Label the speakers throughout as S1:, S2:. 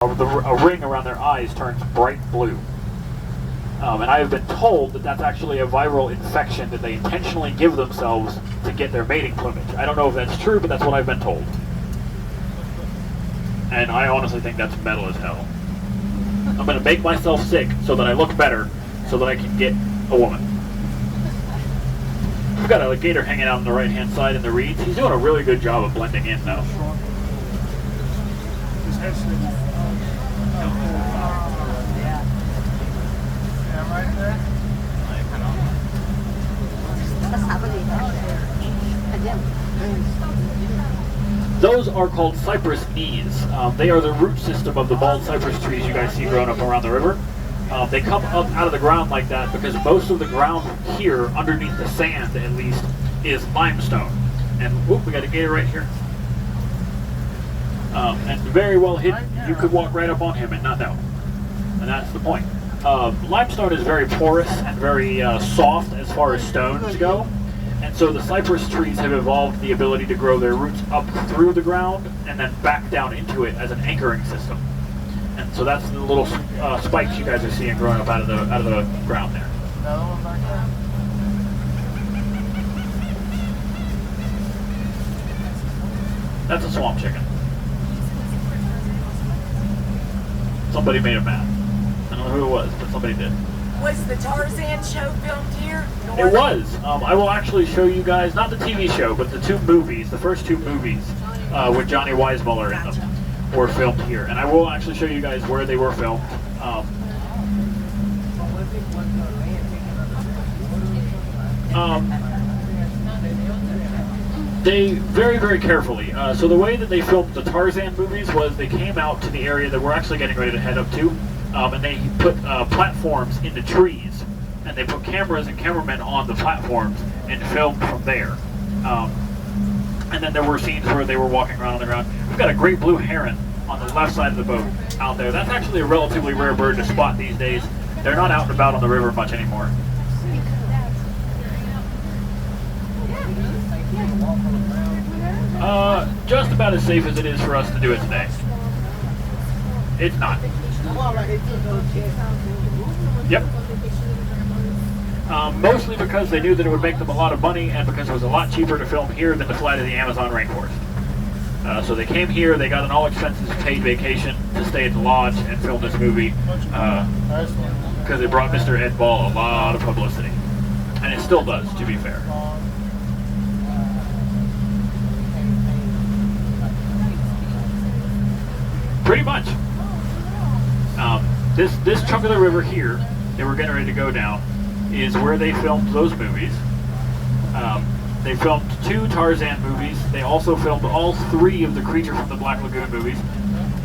S1: a ring around their eyes turns bright blue. And I have been told that that's actually a viral infection that they intentionally give themselves to get their mating plumage. I don't know if that's true, but that's what I've been told. And I honestly think that's metal as hell. I'm going to make myself sick so that I look better, so that I can get a woman. We've got a gator hanging out on the right-hand side in the reeds. He's doing a really good job of blending in, though. Those are called cypress knees. They are the root system of the bald cypress trees you guys see growing up around the river. They come up out of the ground like that because most of the ground here, underneath the sand at least, is limestone. And whoop, we got a gator right here. And very well hidden. You could walk right up on him and not know. And that's the point. Limestone is very porous and very soft as far as stones go. And so the cypress trees have evolved the ability to grow their roots up through the ground and then back down into it as an anchoring system. And so that's the little spikes you guys are seeing growing up out of the ground there. That's a swamp chicken. Somebody made him mad. I don't know who it was, but somebody did.
S2: Was the Tarzan show filmed here?
S1: It was. I will actually show you guys, not the TV show, but the two movies, the first two movies with Johnny Weissmuller in them were filmed here. And I will actually show you guys where they were filmed. They very, very carefully. So the way that they filmed the Tarzan movies was they came out to the area that we're actually getting ready to head up to. And they put platforms into trees, and they put cameras and cameramen on the platforms and filmed from there. And then there were scenes where they were walking around on the ground. We've got a great blue heron on the left side of the boat out there. That's actually a relatively rare bird to spot these days. They're not out and about on the river much anymore. Just about as safe as it is for us to do it today. It's not. Yep. Mostly because they knew that it would make them a lot of money and because it was a lot cheaper to film here than to fly to the Amazon rainforest. So they came here, they got an all-expenses paid vacation to stay at the lodge and film this movie because it brought Mr. Ed Ball a lot of publicity. And it still does, to be fair. Pretty much. This chunk of the river here that we're getting ready to go down is where they filmed those movies. They filmed 2 Tarzan movies. They also filmed all 3 of the Creature from the Black Lagoon movies.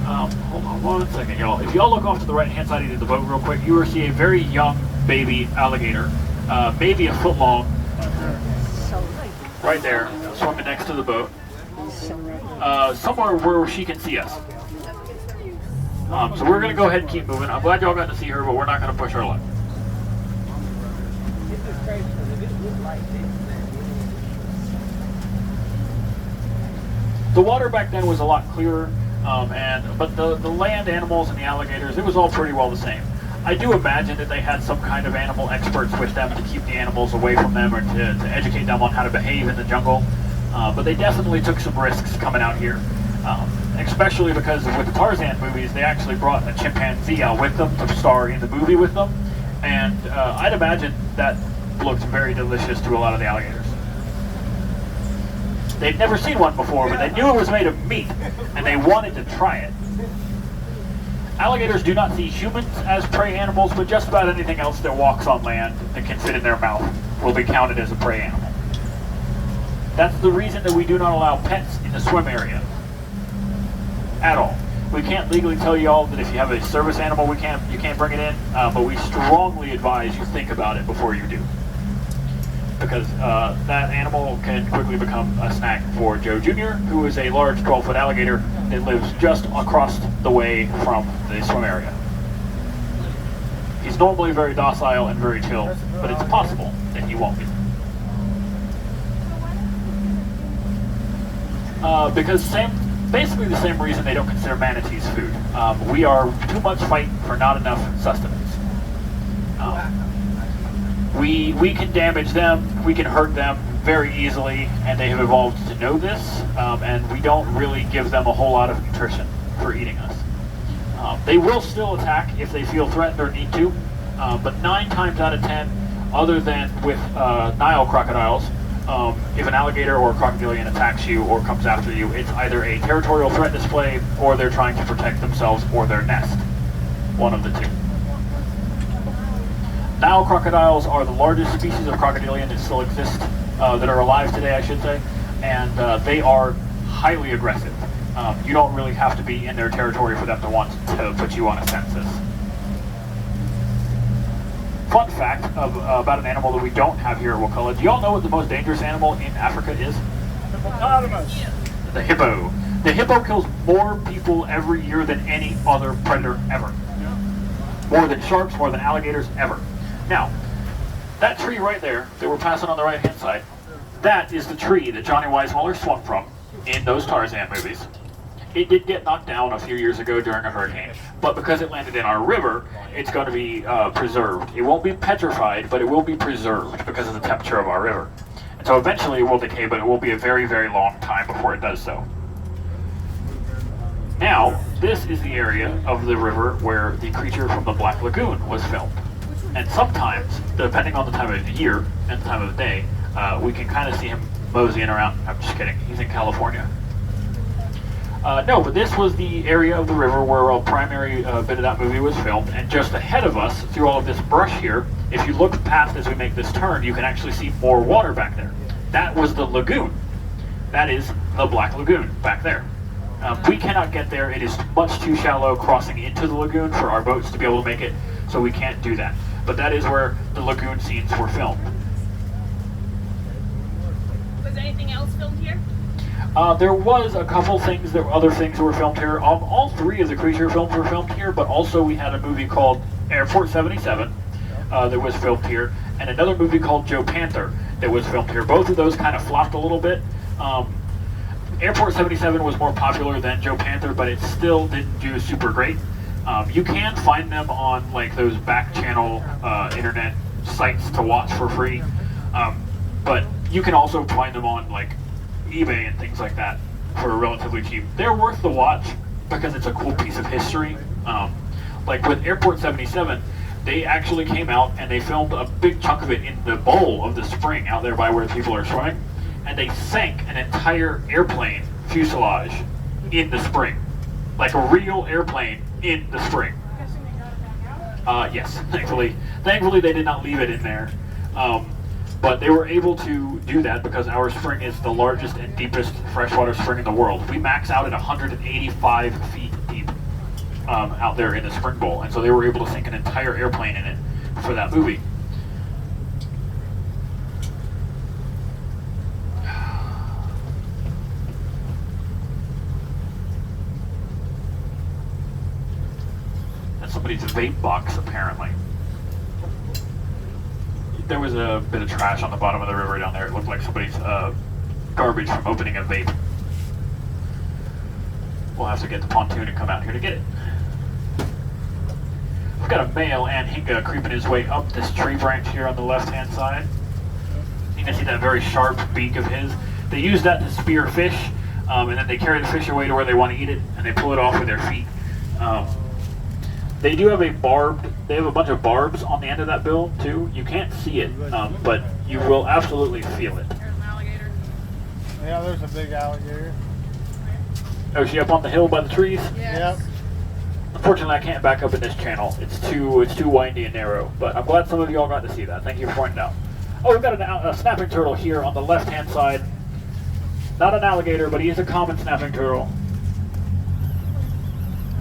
S1: Hold on 1 second, y'all. If y'all look off to the right-hand side of the boat real quick, you will see a very young baby alligator, maybe a foot long, right there, swimming next to the boat, somewhere where she can see us. So we're going to go ahead and keep moving. I'm glad y'all got to see her, but we're not going to push our luck. The water back then was a lot clearer, but the land animals and the alligators, it was all pretty well the same. I do imagine that they had some kind of animal experts with them to keep the animals away from them or to educate them on how to behave in the jungle. But they definitely took some risks coming out here. Especially because with the Tarzan movies, they actually brought a chimpanzee out with them to star in the movie with them. And I'd imagine that looked very delicious to a lot of the alligators. They'd never seen one before, but they knew it was made of meat, and they wanted to try it. Alligators do not see humans as prey animals, but just about anything else that walks on land that can fit in their mouth will be counted as a prey animal. That's the reason that we do not allow pets in the swim area. At all. We can't legally tell y'all that if you have a service animal, you can't bring it in, but we strongly advise you think about it before you do. Because that animal can quickly become a snack for Joe Jr., who is a large 12-foot alligator that lives just across the way from the swim area. He's normally very docile and very chill, but it's possible that he won't be. Because Basically the same reason they don't consider manatees food. We are too much fight for not enough sustenance. We can damage them, we can hurt them very easily, and they have evolved to know this, and we don't really give them a whole lot of nutrition for eating us. They will still attack if they feel threatened or need to, but 9 times out of 10, other than with Nile crocodiles, if an alligator or a crocodilian attacks you or comes after you, it's either a territorial threat display or they're trying to protect themselves or their nest. One of the two. Nile crocodiles are the largest species of crocodilian that still exist, that are alive today, I should say, and they are highly aggressive. You don't really have to be in their territory for them to want to put you on a census. Fun fact about an animal that we don't have here at Wakulla. Do y'all know what the most dangerous animal in Africa is?
S3: Hippopotamus.
S1: The hippo. The hippo kills more people every year than any other predator ever. More than sharks, more than alligators ever. Now, that tree right there that we're passing on the right-hand side, that is the tree that Johnny Weissmuller swung from in those Tarzan movies. It did get knocked down a few years ago during a hurricane, but because it landed in our river, it's going to be preserved. It won't be petrified, but it will be preserved because of the temperature of our river. And so eventually it will decay, but it will be a very, very long time before it does so. Now, this is the area of the river where the creature from the Black Lagoon was filmed. And sometimes, depending on the time of the year and the time of the day, we can kind of see him moseying around. I'm just kidding, he's in California. No, but this was the area of the river where a primary bit of that movie was filmed, and just ahead of us, through all of this brush here, if you look past as we make this turn, you can actually see more water back there. That was the lagoon. That is the Black Lagoon back there. We cannot get there. It is much too shallow crossing into the lagoon for our boats to be able to make it, so we can't do that. But that is where the lagoon scenes were filmed.
S4: Was anything else filmed here?
S1: There was a couple things, other things that were filmed here. All 3 of the creature films were filmed here, but also we had a movie called Airport 77 that was filmed here, and another movie called Joe Panther that was filmed here. Both of those kind of flopped a little bit. Airport 77 was more popular than Joe Panther, but it still didn't do super great. You can find them on like those back channel internet sites to watch for free, but you can also find them on like eBay and things like that for relatively cheap. They're worth the watch because it's a cool piece of history. Like with Airport 77, they actually came out and they filmed a big chunk of it in the bowl of the spring out there by where people are swimming, and they sank an entire airplane fuselage in the spring, like a real airplane in the spring. Yes, thankfully they did not leave it in there. But they were able to do that because our spring is the largest and deepest freshwater spring in the world. We max out at 185 feet deep out there in the spring bowl. And so they were able to sink an entire airplane in it for that movie. That's somebody's vape box, apparently. There was a bit of trash on the bottom of the river down there. It looked like somebody's garbage from opening a vape. We'll have to get the pontoon and come out here to get it. We've got a male Anhinga creeping his way up this tree branch here on the left-hand side. You can see that very sharp beak of his. They use that to spear fish, and then they carry the fish away to where they want to eat it, and they pull it off with their feet. They do have they have a bunch of barbs on the end of that bill too. You can't see it, but you will absolutely feel it.
S4: There's an alligator.
S3: Yeah, there's a big alligator.
S1: Oh, is she up on the hill by the trees?
S4: Yes.
S3: Yep.
S1: Unfortunately, I can't back up in this channel. It's too windy and narrow, but I'm glad some of you all got to see that. Thank you for pointing it out. Oh, we've got a snapping turtle here on the left-hand side. Not an alligator, but he is a common snapping turtle.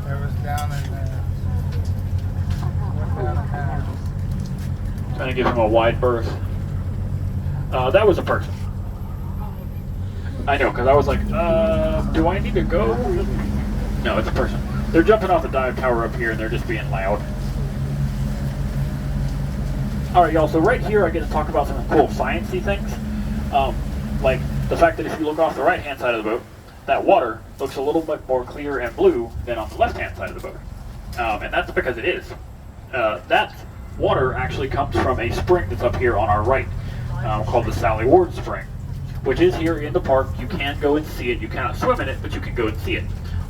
S3: There was down in there.
S1: Trying to give him a wide berth. That was a person. I know, because I was like, do I need to go? No, it's a person. They're jumping off the dive tower up here and they're just being loud. Alright, y'all, so right here I get to talk about some cool science-y things. Like the fact that if you look off the right-hand side of the boat, that water looks a little bit more clear and blue than on the left-hand side of the boat. And that's because it is. That water actually comes from a spring that's up here on our right, called the Sally Ward Spring, which is here in the park. You can go and see it. You cannot swim in it, but you can go and see it.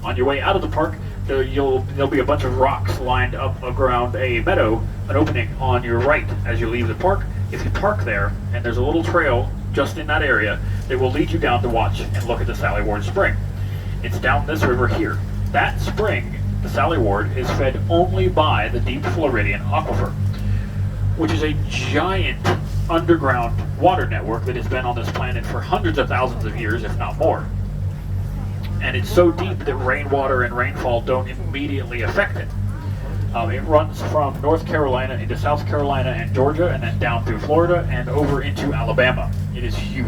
S1: On your way out of the park, there'll be a bunch of rocks lined up around a meadow, an opening on your right as you leave the park. If you park there, and there's a little trail just in that area, that will lead you down to watch and look at the Sally Ward Spring. It's down this river here. That spring, the Sally Ward, is fed only by the deep Floridian aquifer, which is a giant underground water network that has been on this planet for hundreds of thousands of years, if not more. And it's so deep that rainwater and rainfall don't immediately affect it. It runs from North Carolina into South Carolina and Georgia, and then down through Florida and over into Alabama. It is huge.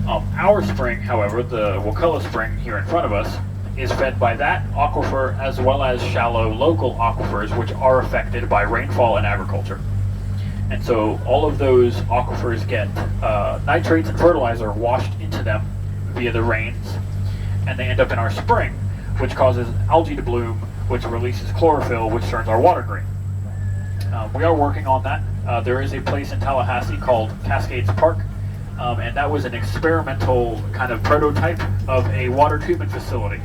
S1: Our spring, however, the Wakulla Spring here in front of us, is fed by that aquifer as well as shallow local aquifers, which are affected by rainfall and agriculture. And so all of those aquifers get nitrates and fertilizer washed into them via the rains, and they end up in our spring, which causes algae to bloom, which releases chlorophyll, which turns our water green. We are working on that. There is a place in Tallahassee called Cascades Park, and that was an experimental kind of prototype of a water treatment facility.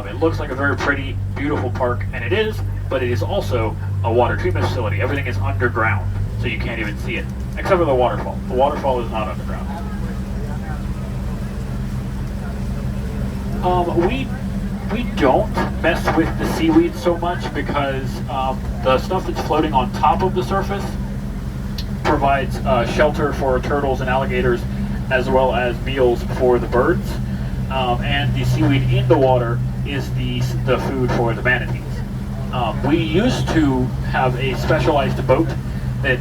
S1: It looks like a very pretty, beautiful park, and it is, but it is also a water treatment facility. Everything is underground, so you can't even see it, except for the waterfall. The waterfall is not underground. We don't mess with the seaweed so much because the stuff that's floating on top of the surface provides shelter for turtles and alligators, as well as meals for the birds. And the seaweed in the water is the food for the manatees. We used to have a specialized boat that